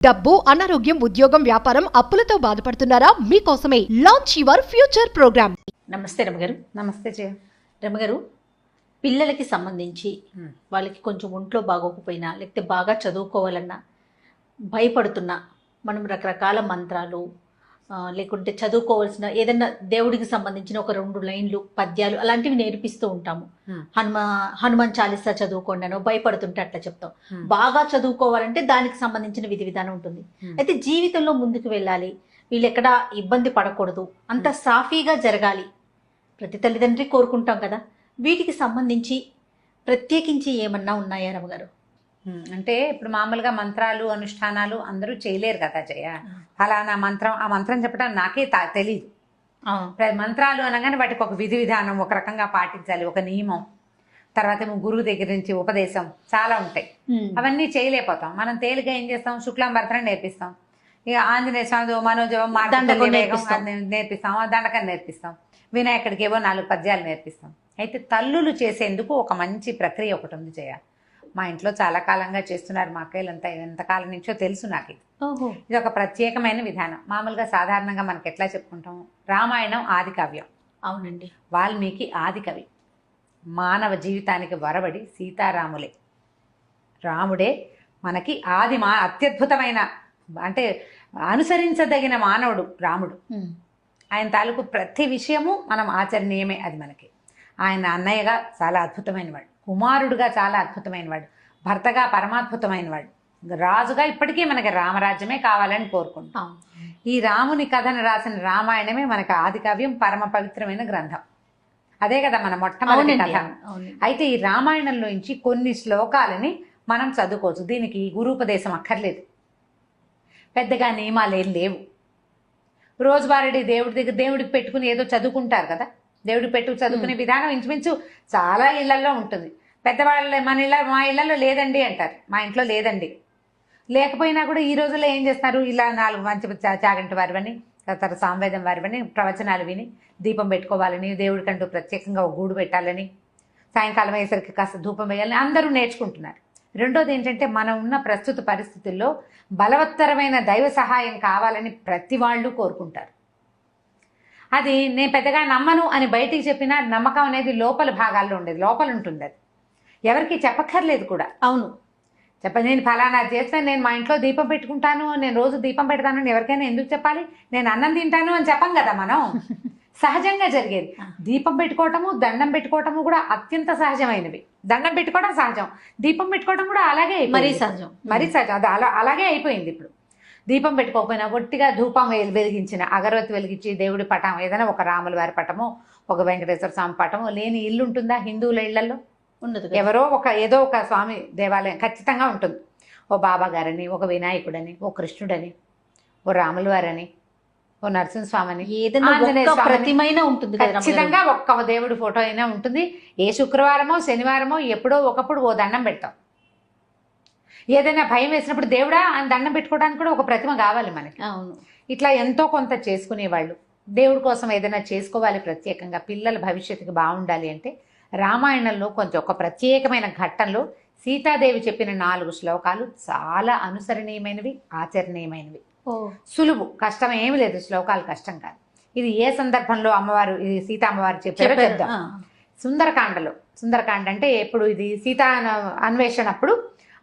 డబ్బు, అనారోగ్యం, ఉద్యోగం, వ్యాపారం, అప్పులతో బాధపడుతున్నారా? మీకోసమే లాంచ్ యువర్ ఫ్యూచర్ ప్రోగ్రామ్. నమస్తే రమగారు. నమస్తే జయ. రమగారు, పిల్లలకి సంబంధించి వాళ్ళకి కొంచెం ఒంట్లో బాగోకపోయినా లేకపోతే బాగా చదువుకోవాలన్నా భయపడుతున్నా మనం రకరకాల మంత్రాలు లేకుంటే చదువుకోవాల్సిన ఏదైనా దేవుడికి సంబంధించిన ఒక 2 లైన్లు పద్యాలు అలాంటివి నేర్పిస్తూ ఉంటాము. హనుమాన్ చాలీసా చదువుకోండి అనో భయపడుతుంటే అట్లా చెప్తాం. బాగా చదువుకోవాలంటే దానికి సంబంధించిన విధి విధానం ఉంటుంది. అయితే జీవితంలో ముందుకు వెళ్ళాలి, వీళ్ళు ఎక్కడా ఇబ్బంది పడకూడదు, అంత సాఫీగా జరగాలి, ప్రతి తల్లిదండ్రి కోరుకుంటాం కదా. వీటికి సంబంధించి ప్రత్యేకించి ఏమన్నా ఉన్నాయా రమగారు? అంటే ఇప్పుడు మామూలుగా మంత్రాలు అనుష్ఠానాలు అందరూ చేయలేరు కదా జయ. ఫలానా మంత్రం, ఆ మంత్రం చెప్పడం నాకే తెలీదు. మంత్రాలు అనగానే వాటికి ఒక విధి విధానం ఒక రకంగా పాటించాలి, ఒక నియమం, తర్వాత ఏమో గురువు దగ్గర నుంచి ఉపదేశం చాలా ఉంటాయి. అవన్నీ చేయలేకపోతాం. మనం తేలిగా ఏం చేస్తాం, శుక్లాంబరతనం నేర్పిస్తాం, ఇక ఆంజనేయ స్వామి మనోజవం నేర్పిస్తాం, దండకం నేర్పిస్తాం, వినాయకుడికి ఏవో 4 పద్యాలు నేర్పిస్తాం. అయితే తల్లులు చేసేందుకు ఒక మంచి ప్రక్రియ ఒకటి ఉంది జయ. మా ఇంట్లో చాలా కాలంగా చేస్తున్నారు మా అక్కయ్యలంతా, ఎంతకాలం నుంచో తెలుసు నాకు. ఇది ఒక ప్రత్యేకమైన విధానం. మామూలుగా సాధారణంగా మనకి ఎట్లా చెప్పుకుంటాం, రామాయణం ఆది కావ్యం. అవునండి. వాల్మీకి ఆది కవి. మానవ జీవితానికి వరబడి సీతారాములే, రాముడే మనకి ఆది అత్యద్భుతమైన, అంటే అనుసరించదగిన మానవుడు రాముడు. ఆయన తాలూకు ప్రతి విషయము మనం ఆచరణీయమే. అది మనకి ఆయన అన్నయ్యగా చాలా అద్భుతమైన వాడు, కుమారుడుగా చాలా అద్భుతమైన వాడు, భర్తగా పరమాద్భుతమైన వాడు, రాజుగా ఇప్పటికీ మనకి రామరాజ్యమే కావాలని కోరుకుంటాం. ఈ రాముని కథను రాసిన రామాయణమే మనకి ఆది కావ్యం, పరమ పవిత్రమైన గ్రంథం. అదే కదా మన మొట్టమొదటి కథ. అయితే ఈ రామాయణంలోంచి కొన్ని శ్లోకాలని మనం చదువుకోవచ్చు. దీనికి గురూపదేశం అక్కర్లేదు, పెద్దగా నియమాలు ఏం లేవు. రోజువారీ దేవుడి దగ్గర దేవుడికి పెట్టుకుని ఏదో చదువుకుంటారు కదా, దేవుడికి పెట్టు చదువుకునే విధానం ఇంచుమించు చాలా ఇళ్లలో ఉంటుంది. పెద్దవాళ్ళ మా ఇళ్లలో లేదండి అంటారు, మా ఇంట్లో లేదండి. లేకపోయినా కూడా ఈ రోజుల్లో ఏం చేస్తారు, ఇలా 4 మంచి చాగంటి వారివని, తర్వాత సామవేదం వారివని ప్రవచనాలు విని దీపం పెట్టుకోవాలని, దేవుడికంటూ ప్రత్యేకంగా ఒక గూడు పెట్టాలని, సాయంకాలం అయ్యేసరికి కాస్త ధూపం వేయాలని అందరూ నేర్చుకుంటున్నారు. రెండోది ఏంటంటే, మనం ఉన్న ప్రస్తుత పరిస్థితుల్లో బలవత్తరమైన దైవ సహాయం కావాలని ప్రతి వాళ్ళు కోరుకుంటారు. అది నేను పెద్దగా నమ్మను అని బయటికి చెప్పినా నమ్మకం అనేది లోపల భాగాల్లో ఉండేది, లోపల ఉంటుంది. అది ఎవరికి చెప్పక్కర్లేదు కూడా. అవును, నేను ఫలానా చేస్తాను, నేను మా ఇంట్లో దీపం పెట్టుకుంటాను, నేను రోజు దీపం పెడతాను అని ఎవరికైనా ఎందుకు చెప్పాలి? నేను అన్నం తింటాను అని చెప్పం కదా మనం. సహజంగా జరిగేది. దీపం పెట్టుకోవటము, దండం పెట్టుకోవటము కూడా అత్యంత సహజమైనవి. దండం పెట్టుకోవడం సహజం, దీపం పెట్టుకోవడం కూడా అలాగే, మరీ సహజం. అది అలాగే అయిపోయింది. ఇప్పుడు దీపం పెట్టుకోకపోయినా ఒట్టిగా ధూపం వెలిగించిన, అగరవత్తి వెలిగించి దేవుడి పటం, ఏదైనా ఒక రాముల వారి పటమో ఒక వెంకటేశ్వర స్వామి పటమో లేని ఇల్లు ఉంటుందా? హిందువుల ఇళ్లలో ఉండదు. ఎవరో ఏదో ఒక స్వామి దేవాలయం ఖచ్చితంగా ఉంటుంది. ఓ బాబా గారని, ఒక వినాయకుడని, ఓ కృష్ణుడని, ఓ రాముల వారని, ఓ నరసింహస్వామిని, ప్రతిమైనా ఉంటుంది. ఖచ్చితంగా ఒక్క దేవుడి ఫోటో అయినా ఉంటుంది. ఏ శుక్రవారమో శనివారమో ఎప్పుడో ఒకప్పుడు ఓ దండం పెడతాం. ఏదైనా భయం వేసినప్పుడు దేవుడా అని దండం పెట్టుకోవడానికి కూడా ఒక ప్రతిమ కావాలి మనకి. అవును. ఇట్లా ఎంతో కొంత చేసుకునేవాళ్ళు. దేవుడి కోసం ఏదైనా చేసుకోవాలి ప్రత్యేకంగా, పిల్లల భవిష్యత్తుకి బాగుండాలి అంటే రామాయణంలో కొంచెం ఒక ప్రత్యేకమైన ఘట్టంలో సీతాదేవి చెప్పిన 4 శ్లోకాలు చాలా అనుసరణీయమైనవి, ఆచరణీయమైనవి. సులువు, కష్టం ఏమి లేదు. శ్లోకాలు కష్టం కాదు. ఇది ఏ సందర్భంలో అమ్మవారు, ఇది సీతా అమ్మవారు చెప్పారో చెప్దాం. సుందరకాండ అంటే ఎప్పుడు, ఇది సీతా అన్వేషణప్పుడు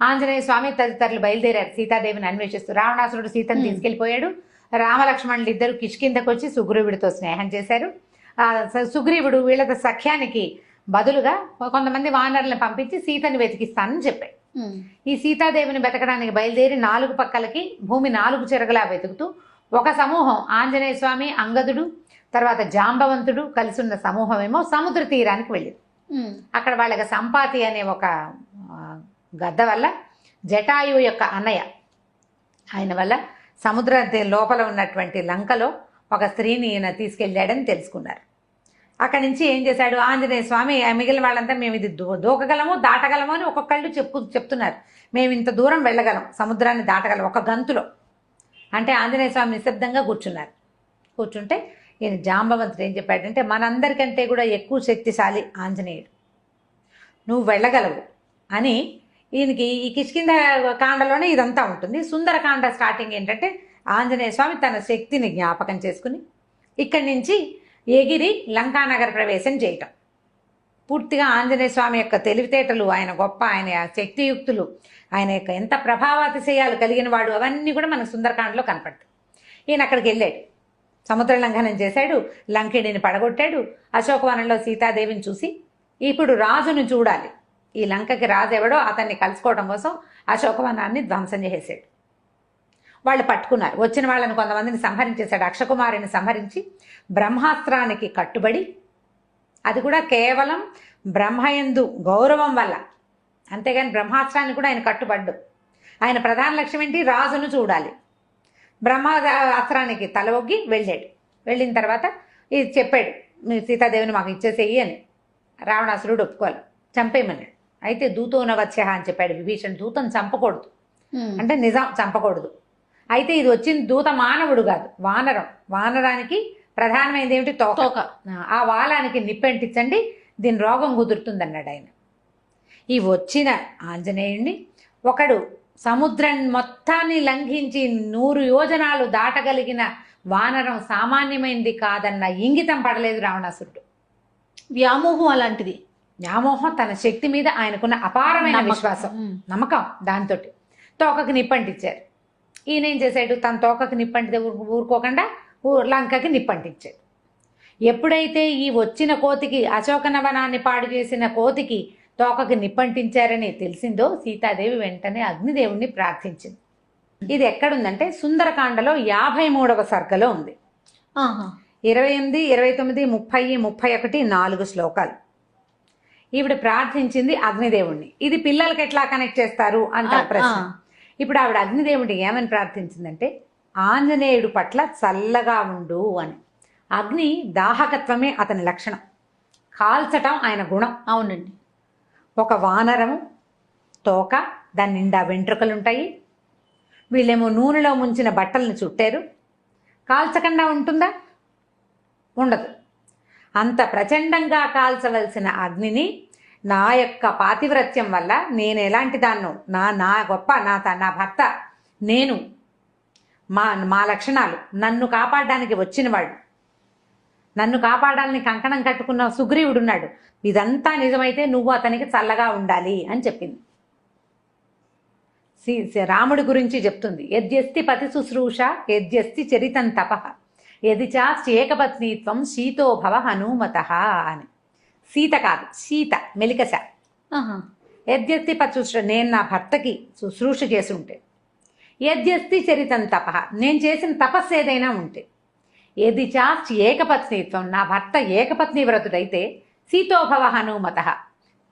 ఆంజనేయ స్వామి తదితరులు బయలుదేరారు సీతాదేవిని అన్వేషిస్తూ. రావణాసురుడు సీతను తీసుకెళ్లిపోయాడు. రామలక్ష్మణులు ఇద్దరు కిష్కిందకు వచ్చి సుగ్రీవుడితో స్నేహం చేశారు. సుగ్రీవుడు వీళ్ళ సఖ్యానికి బదులుగా కొంతమంది వానరులను పంపించి సీతని వెతికిస్తానని చెప్పాడు. ఈ సీతాదేవిని వెతకడానికి బయలుదేరి 4 పక్కలకి భూమి 4 చెరగలా వెతుకుతూ ఒక సమూహం, ఆంజనేయ స్వామి, అంగదుడు, తర్వాత జాంబవంతుడు కలిసి ఉన్న సమూహం ఏమో సముద్ర తీరానికి వెళ్ళింది. అక్కడ వాళ్ళకి సంపాతి అనే ఒక గద్ద వల్ల, జటాయువు యొక్క అన్నయ్య ఆయన వల్ల సముద్ర లోపల ఉన్నటువంటి లంకలో ఒక స్త్రీని ఈయన తీసుకెళ్ళాడని తెలుసుకున్నారు. అక్కడి నుంచి ఏం చేశాడు ఆంజనేయ స్వామి, మిగిలిన వాళ్ళంతా మేము ఇది దూకగలము, దాటగలము అని ఒక్కొక్కళ్ళు చెప్తున్నారు. మేము ఇంత దూరం వెళ్ళగలం, సముద్రాన్ని దాటగలం ఒక గంతులో అంటే. ఆంజనేయ స్వామి నిశ్శబ్దంగా కూర్చున్నారు. కూర్చుంటే ఈయన జాంబవంతుడు ఏం చెప్పాడంటే, మనందరికంటే కూడా ఎక్కువ శక్తిశాలి ఆంజనేయుడు, నువ్వు వెళ్ళగలవు అని ఈయనకి ఈ కిష్కింధ కాండలోనే ఇదంతా ఉంటుంది. సుందరకాండ స్టార్టింగ్ ఏంటంటే ఆంజనేయ స్వామి తన శక్తిని జ్ఞాపకం చేసుకుని ఇక్కడి నుంచి ఎగిరి లంకానగర ప్రవేశం చేయటం. పూర్తిగా ఆంజనేయ స్వామి యొక్క తెలివితేటలు, ఆయన గొప్ప, ఆయన శక్తియుక్తులు, ఆయన యొక్క ఎంత ప్రభావాతిశయాలు కలిగిన వాడు, అవన్నీ కూడా మనకు సుందరకాండలో కనపడతాయి. ఈయన అక్కడికి వెళ్ళాడు, సముద్ర లంఘనం చేశాడు, లంకిడిని పడగొట్టాడు. అశోకవనంలో సీతాదేవిని చూసి ఇప్పుడు రాజును చూడాలి, ఈ లంకకి రాజు ఎవడో అతన్ని కలుసుకోవడం కోసం అశోకవనాన్ని ధ్వంసం చేసేసాడు. వాళ్ళు పట్టుకున్నారు. వచ్చిన వాళ్ళని కొంతమందిని సంహరించేశాడు. అక్షకుమారిని సంహరించి బ్రహ్మాస్త్రానికి కట్టుబడి, అది కూడా కేవలం బ్రహ్మయందు గౌరవం వల్ల, అంతేగాని బ్రహ్మాస్త్రాన్ని కూడా ఆయన కట్టుబడ్డు. ఆయన ప్రధాన లక్ష్యం ఏంటి? రాజును చూడాలి. బ్రహ్మాస్త్రానికి తల ఒగ్గి వెళ్ళాడు. వెళ్ళిన తర్వాత ఇది చెప్పాడు, మీ సీతాదేవిని మాకు ఇచ్చేసేయి అని. రావణాసురుడు ఒప్పుకోవాలి, చంపేయమన్నాడు. అయితే దూతోన వచ్చే అని చెప్పాడు విభీషణ్. దూతను చంపకూడదు అంటే నిజం, చంపకూడదు. అయితే ఇది వచ్చిన దూత మానవుడు కాదు, వానరం. వానరానికి ప్రధానమైనది ఏమిటి? తోక. ఆ వాలానికి నిప్పెంటించండి, దీని రోగం కుదురుతుందన్నాడు ఆయన. ఈ వచ్చిన ఆంజనేయుణ్ణి ఒకడు సముద్రం మొత్తాన్ని లంఘించి 100 యోజనాలు దాటగలిగిన వానరం సామాన్యమైనది కాదన్న ఇంగితం పడలేదు రావణాసురుడు. వ్యామోహం అలాంటిది. వ్యామోహం, తన శక్తి మీద ఆయనకున్న అపారమైన విశ్వాసం, నమ్మకం, దాంతో తోకకి నిప్పంటించారు. ఈయన ఏం చేశాడు? తన తోకకి నిప్పంటితే ఊరుకోకుండా లంకకి నిప్పంటించాడు. ఎప్పుడైతే ఈ వచ్చిన కోతికి, అశోకనవనాన్ని పాడు చేసిన కోతికి తోకకి నిప్పంటించారని తెలిసిందో సీతాదేవి వెంటనే అగ్నిదేవుణ్ణి ప్రార్థించింది. ఇది ఎక్కడుందంటే సుందరకాండలో 53వ సర్గలో ఉంది. 28, 29, 30, 31 4 శ్లోకాలు. ఈవిడ ప్రార్థించింది అగ్నిదేవుణ్ణి. ఇది పిల్లలకి ఎట్లా కనెక్ట్ చేస్తారు అంటారు ప్రశ్న. ఇప్పుడు ఆవిడ అగ్నిదేవుడిని ఏమని ప్రార్థించిందంటే, ఆంజనేయుడు పట్ల చల్లగా ఉండు అని. అగ్ని దాహకత్వమే అతని లక్షణం, కాల్చటం ఆయన గుణం. అవునండి. ఒక వానరము తోక, దాని నిండా వెంట్రుకలుంటాయి. వీళ్ళేమో నూనెలో ముంచిన బట్టలను చుట్టారు. కాల్చకుండా ఉంటుందా? ఉండదు. అంత ప్రచండంగా కాల్చవలసిన అగ్నిని నా యొక్క పాతివ్రత్యం వల్ల, నేను ఎలాంటి దాన్నో, నా గొప్ప, నా భర్త, నేను, మా లక్షణాలు, నన్ను కాపాడడానికి వచ్చినవాడు, నన్ను కాపాడాలని కంకణం కట్టుకున్న సుగ్రీవుడున్నాడు, ఇదంతా నిజమైతే నువ్వు అతనికి చల్లగా ఉండాలి అని చెప్పింది. రాముడి గురించి చెప్తుంది. యద్యస్తి పతి శుశ్రూష యద్యస్తి చరితం తపః యది చాస్తి ఏకపత్నీత్వం శీతో భవ హనుమత అని. సీత కాదు, సీత మెలికస. యద్యస్తి పతి శుశ్రూష, నేను నా భర్తకి శుశ్రూష చేసి ఉంటే, యద్యస్తి చరితం తపః, నేను చేసిన తపస్సు ఏదైనా ఉంటే, యది చాస్తి ఏకపత్నీత్వం, నా భర్త ఏకపత్ని వ్రతుడైతే, సీతోభవ హనుమత,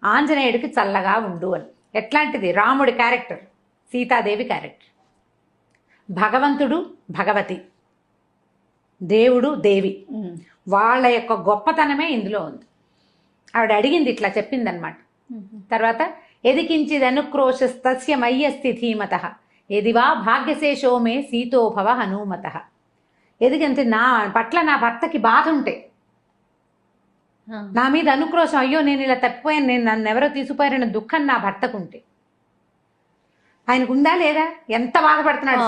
ఆంజనేయుడికి చల్లగా ఉండు అని. ఎట్లాంటిది? రాముడి క్యారెక్టర్, సీతాదేవి క్యారెక్టర్. భగవంతుడు భగవతి, దేవుడు దేవి, వాళ్ళ యొక్క గొప్పతనమే ఇందులో ఉంది. ఆవిడ అడిగింది, ఇట్లా చెప్పిందనమాట. తర్వాత ఎదికించిది అనుక్రోశస్తస్య మయ్యస్తి ధీమత ఎదివా భాగ్యశేషో మే సీతోభవ హనుమత. ఎదిగంటే నా పట్ల నా భర్తకి బాధ ఉంటే, నా మీద అనుక్రోశం, అయ్యో నేను ఇలా తప్పిపోయాను, నేను నన్ను ఎవరో తీసుకుపోయారన్న దుఃఖం నా భర్తకు ఉంటే, ఆయనకు ఉందా లేదా? ఎంత బాధపడుతున్నాడు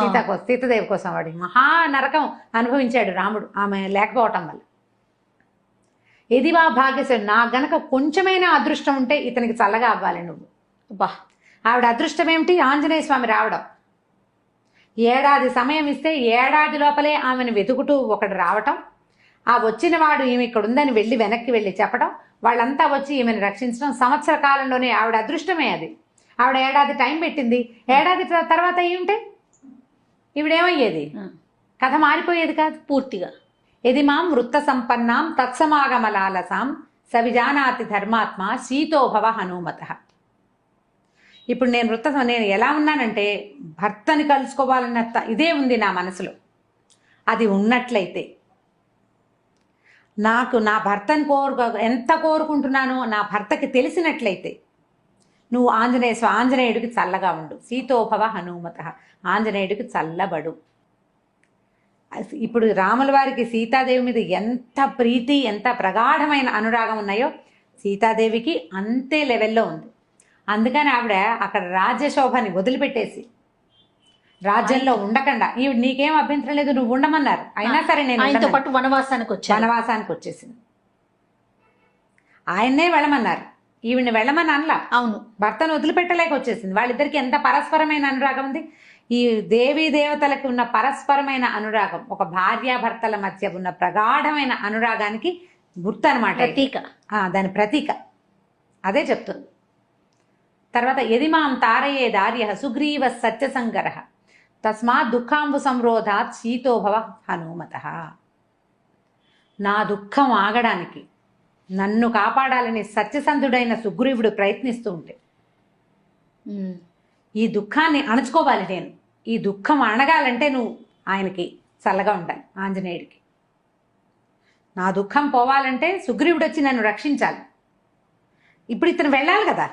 సీతాదేవి కోసం. వాడి మహా నరకం అనుభవించాడు రాముడు ఆమె లేకపోవటం వల్ల. ఎదివా భాగ్యశేషం, నా గనక కొంచెమైనా అదృష్టం ఉంటే ఇతనికి చల్లగా అవ్వాలి నువ్వు. బా, ఆవిడ అదృష్టం ఏమిటి? ఆంజనేయ స్వామి రావడం. ఏడాది సమయం ఇస్తే ఏడాది లోపలే ఆమెను వెతుకుతూ ఒకడు రావటం, ఆ వచ్చిన వాడు ఈమె ఇక్కడ ఉందని వెళ్ళి వెనక్కి వెళ్ళి చెప్పడం, వాళ్ళంతా వచ్చి ఈమెను రక్షించడం, సంవత్సర కాలంలోనే ఆవిడ అదృష్టమే అది. ఆవిడ ఏడాది టైం పెట్టింది. ఏడాది తర్వాత అయ్యి ఉంటే ఈవిడేమయ్యేది? కథ మారిపోయేది కాదు పూర్తిగా. ఎది మాం వృత్త సంపన్నాం తత్సమాగమలాలసాం సవిజానాతి ధర్మాత్మ శీతోభవ హనుమత. ఇప్పుడు నేను ఎలా ఉన్నానంటే, భర్తని కలుసుకోవాలన్న ఇదే ఉంది నా మనసులో. అది ఉన్నట్లయితే, నాకు నా భర్తని ఎంత కోరుకుంటున్నానో నా భర్తకి తెలిసినట్లయితే, నువ్వు ఆంజనేయుడికి చల్లగా ఉండు, సీతోభవ హనుమత, ఆంజనేయుడికి చల్లబడు. ఇప్పుడు రాముల వారికి సీతాదేవి మీద ఎంత ప్రీతి, ఎంత ప్రగాఢమైన అనురాగం ఉన్నాయో సీతాదేవికి అంతే లెవెల్లో ఉంది. అందుకని ఆవిడ అక్కడ రాజ్యశోభని వదిలిపెట్టేసి రాజ్యంలో ఉండకుండా ఈవిడ నీకేం అభ్యంతరం లేదు నువ్వు ఉండమన్నారు, అయినా సరే నేను ఆయనతో ఉండను. పాటు వనవాసానికి వచ్చేసింది. ఆయన్నే వెళ్ళమన్నారు, ఈవిడ్ని వెళ్ళమని అనలా. అవును, భర్తను వదిలిపెట్టలేక వచ్చేసింది. వాళ్ళిద్దరికి ఎంత పరస్పరమైన అనురాగం ఉంది. ఈ దేవీ దేవతలకు ఉన్న పరస్పరమైన అనురాగం ఒక భార్యాభర్తల మధ్య ఉన్న ప్రగాఢమైన అనురాగానికి గుర్తు అనమాట, ప్రతీక. దాని ప్రతీక అదే చెప్తుంది. తర్వాత యదిమాం తారయే దార్య సుగ్రీవ సత్యసంగర తస్మాత్ దుఃఖాంబు సంరోధాత్ శీతోభవ హనుమత. నా దుఃఖం ఆగడానికి నన్ను కాపాడాలని సత్యసంధుడైన సుగ్రీవుడు ప్రయత్నిస్తూ ఉంటే ఈ దుఃఖాన్ని అణచుకోవాలి నేను. ఈ దుఃఖం అణగాలంటే నువ్వు ఆయనకి చల్లగా ఉండాలి, ఆంజనేయుడికి. నా దుఃఖం పోవాలంటే సుగ్రీవుడు వచ్చి నన్ను రక్షించాలి. ఇప్పుడు ఇతను వెళ్ళాలి కదా,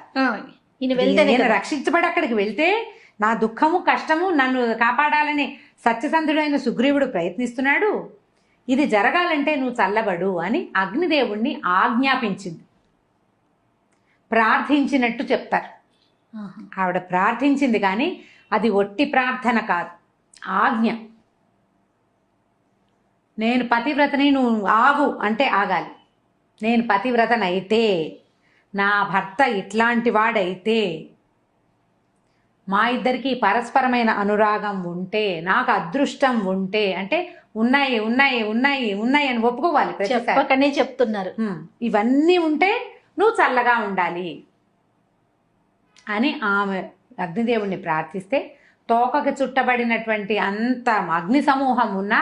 నేను రక్షించబడి అక్కడికి వెళ్తే నా దుఃఖము కష్టము నన్ను కాపాడాలని సత్యసంధుడైన సుగ్రీవుడు ప్రయత్నిస్తున్నాడు. ఇది జరగాలంటే నువ్వు చల్లబడు అని అగ్నిదేవుణ్ణి ఆజ్ఞాపించింది. ప్రార్థించినట్టు చెప్తారు. ఆవిడ ప్రార్థించింది కానీ అది ఒట్టి ప్రార్థన కాదు, ఆజ్ఞ. నేను పతివ్రతని, నువ్వు ఆగు అంటే ఆగాలి. నేను పతివ్రతనైతే, నా భర్త ఇట్లాంటి వాడైతే, మా ఇద్దరికి పరస్పరమైన అనురాగం ఉంటే, నాకు అదృష్టం ఉంటే, అంటే ఉన్నాయి ఉన్నాయి ఉన్నాయి ఉన్నాయి అని ఒప్పుకోవాలి. చెప్పకనే చెప్తున్నారు. ఇవన్నీ ఉంటే నువ్వు చల్లగా ఉండాలి అని ఆమె అగ్నిదేవుణ్ణి ప్రార్థిస్తే తోకకి చుట్టబడినటువంటి అంత అగ్ని సమూహం ఉన్నా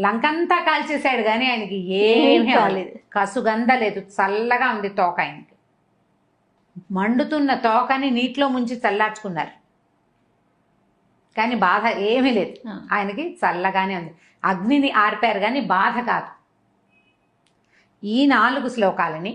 లంకంతా కాల్చేశాడు కానీ ఆయనకి ఏమీ కాలేదు, కసుగంద లేదు, చల్లగా ఉంది తోక. ఆయనకి మండుతున్న తోకని నీటిలో ముంచి చల్లార్చుకున్నారు కానీ బాధ ఏమీ లేదు, ఆయనకి చల్లగానే ఉంది. అగ్నిని ఆర్పారు కానీ బాధ కాదు. ఈ 4 శ్లోకాలని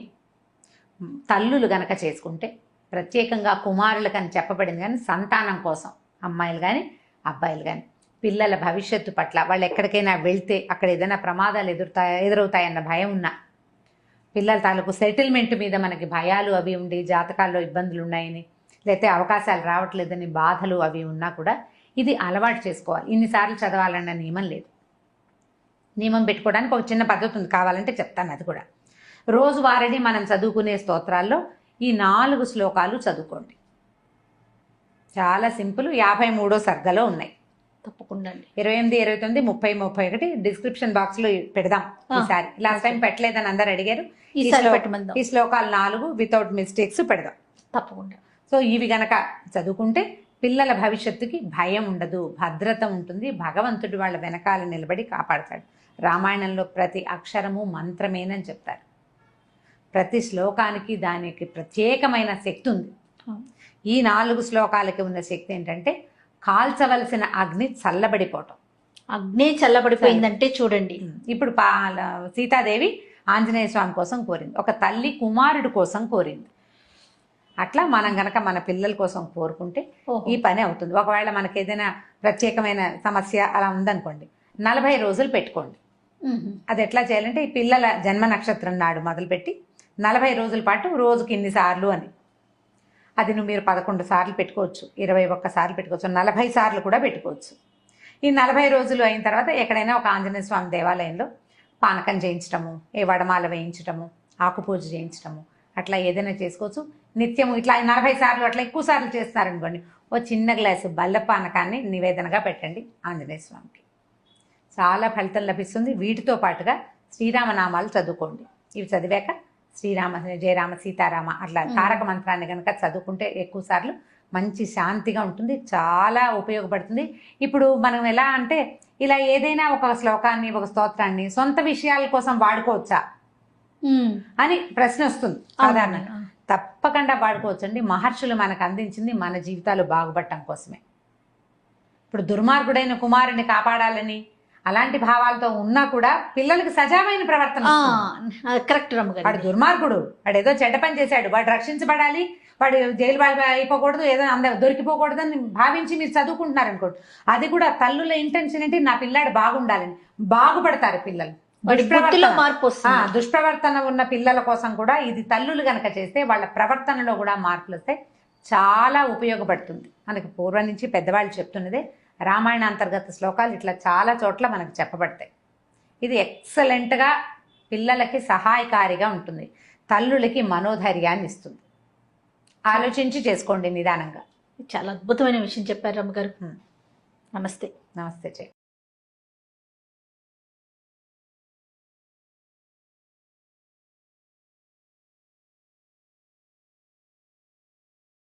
తల్లులు గనక చేసుకుంటే, ప్రత్యేకంగా కుమారులకని చెప్పబడింది కానీ సంతానం కోసం, అమ్మాయిలు కానీ అబ్బాయిలు కానీ, పిల్లల భవిష్యత్తు పట్ల వాళ్ళు ఎక్కడికైనా వెళ్తే అక్కడ ఏదైనా ప్రమాదాలు ఎదురవుతాయన్న భయం ఉన్నా, పిల్లల తాలూకు సెటిల్మెంట్ మీద మనకి భయాలు అవి ఉండి జాతకాల్లో ఇబ్బందులు ఉన్నాయని, లేకపోతే అవకాశాలు రావట్లేదని బాధలు అవి ఉన్నా కూడా ఇది అలవాటు చేసుకోవాలి. ఇన్నిసార్లు చదవాలన్న నియమం లేదు. నియమం పెట్టుకోవడానికి ఒక చిన్న పద్ధతి ఉంది, కావాలంటే చెప్తాను అది కూడా. రోజువారీ మనం చదువుకునే స్తోత్రాల్లో ఈ 4 శ్లోకాలు చదువుకోండి. చాలా సింపుల్. 53వ సర్గలో ఉన్నాయి. తప్పకుండా 28, 29, 30, 31 డిస్క్రిప్షన్ బాక్స్ లో పెడదాం ఈసారి. లాస్ట్ టైం పెట్టలేదని అందరు అడిగారు. ఈ శ్లోకాలు 4 వితౌట్ మిస్టేక్స్ పెడదాం తప్పకుండా. సో ఇవి గనక చదువుకుంటే పిల్లల భవిష్యత్తుకి భయం ఉండదు, భద్రత ఉంటుంది. భగవంతుడు వాళ్ళ వెనకాల నిలబడి కాపాడతాడు. రామాయణంలో ప్రతి అక్షరము మంత్రమేనని చెప్తారు. ప్రతి శ్లోకానికి దానికి ప్రత్యేకమైన శక్తి ఉంది. ఈ 4 శ్లోకాలకి ఉన్న శక్తి ఏంటంటే కాల్చవలసిన అగ్ని చల్లబడిపోవటం. అగ్ని చల్లబడిపోయిందంటే చూడండి, ఇప్పుడు సీతాదేవి ఆంజనేయ స్వామి కోసం కోరింది, ఒక తల్లి కుమారుడు కోసం కోరింది. అట్లా మనం గనక మన పిల్లల కోసం కోరుకుంటే ఈ పని అవుతుంది. ఒకవేళ మనకి ఏదైనా ప్రత్యేకమైన సమస్య అలా ఉందనుకోండి, 40 రోజులు పెట్టుకోండి. అది ఎట్లా చేయాలంటే ఈ పిల్లల జన్మ నక్షత్రం నాడు మొదలుపెట్టి 40 రోజుల పాటు రోజుకి ఇన్ని సార్లు అని, అది మీరు 11 సార్లు పెట్టుకోవచ్చు, 21 సార్లు పెట్టుకోవచ్చు, 40 సార్లు కూడా పెట్టుకోవచ్చు. ఈ 40 రోజులు అయిన తర్వాత ఎక్కడైనా ఒక ఆంజనేయ స్వామి దేవాలయంలో పానకం చేయించటము, ఏ వడమాల వేయించటము, ఆకుపూజ చేయించటము, అట్లా ఏదైనా చేసుకోవచ్చు. నిత్యము ఇట్లా 40 సార్లు అట్లా ఎక్కువ సార్లు చేస్తున్నారనుకోండి, ఓ చిన్న గ్లాసు బల్ల పానకాన్ని నివేదనగా పెట్టండి ఆంజనేయ స్వామికి. చాలా ఫలితం లభిస్తుంది. వీటితో పాటుగా శ్రీరామనామాలు చదువుకోండి. ఇవి చదివాక శ్రీరామ జయరామ సీతారామ అట్లా తారక మంత్రాన్ని కనుక చదువుకుంటే ఎక్కువ సార్లు మంచి శాంతిగా ఉంటుంది, చాలా ఉపయోగపడుతుంది. ఇప్పుడు మనం ఎలా అంటే ఇలా ఏదైనా ఒక శ్లోకాన్ని ఒక స్తోత్రాన్ని సొంత విషయాల కోసం వాడుకోవచ్చా అని ప్రశ్న వస్తుంది సాధారణంగా. తప్పకుండా వాడుకోవచ్చండి. మహర్షులు మనకు అందించింది మన జీవితాలు బాగుపడటం కోసమే. ఇప్పుడు దుర్మార్గుడైన కుమారుని కాపాడాలని అలాంటి భావాలతో ఉన్నా కూడా పిల్లలకి సజావైన ప్రవర్తన. కరెక్ట్. వాడు దుర్మార్గుడు, వాడు ఏదో చెడ్డ పని చేశాడు, వాడు రక్షించబడాలి, వాడు జైలు అయిపోకూడదు, ఏదో దొరికిపోకూడదు అని భావించి మీరు చదువుకుంటున్నారు అనుకోండి, అది కూడా తల్లుల ఇంటెన్షన్ ఏంటి, నా పిల్లాడు బాగుండాలని. బాగుపడతారు పిల్లలు. దుష్ప్రవర్తన ఉన్న పిల్లల కోసం కూడా ఇది తల్లులు గనక చేస్తే వాళ్ళ ప్రవర్తనలో కూడా మార్పులు వస్తాయి, చాలా ఉపయోగపడుతుంది. మనకి పూర్వం నుంచి పెద్దవాళ్ళు చెప్తున్నదే, రామాయణ అంతర్గత శ్లోకాలు ఇట్లా చాలా చోట్ల మనకు చెప్పబడతాయి. ఇది ఎక్సలెంట్గా పిల్లలకి సహాయకారిగా ఉంటుంది, తల్లులకి మనోధైర్యాన్ని ఇస్తుంది. ఆలోచించి చేసుకోండి నిదానంగా. చాలా అద్భుతమైన విషయం చెప్పారు రమ్మగారు. నమస్తే. నమస్తే.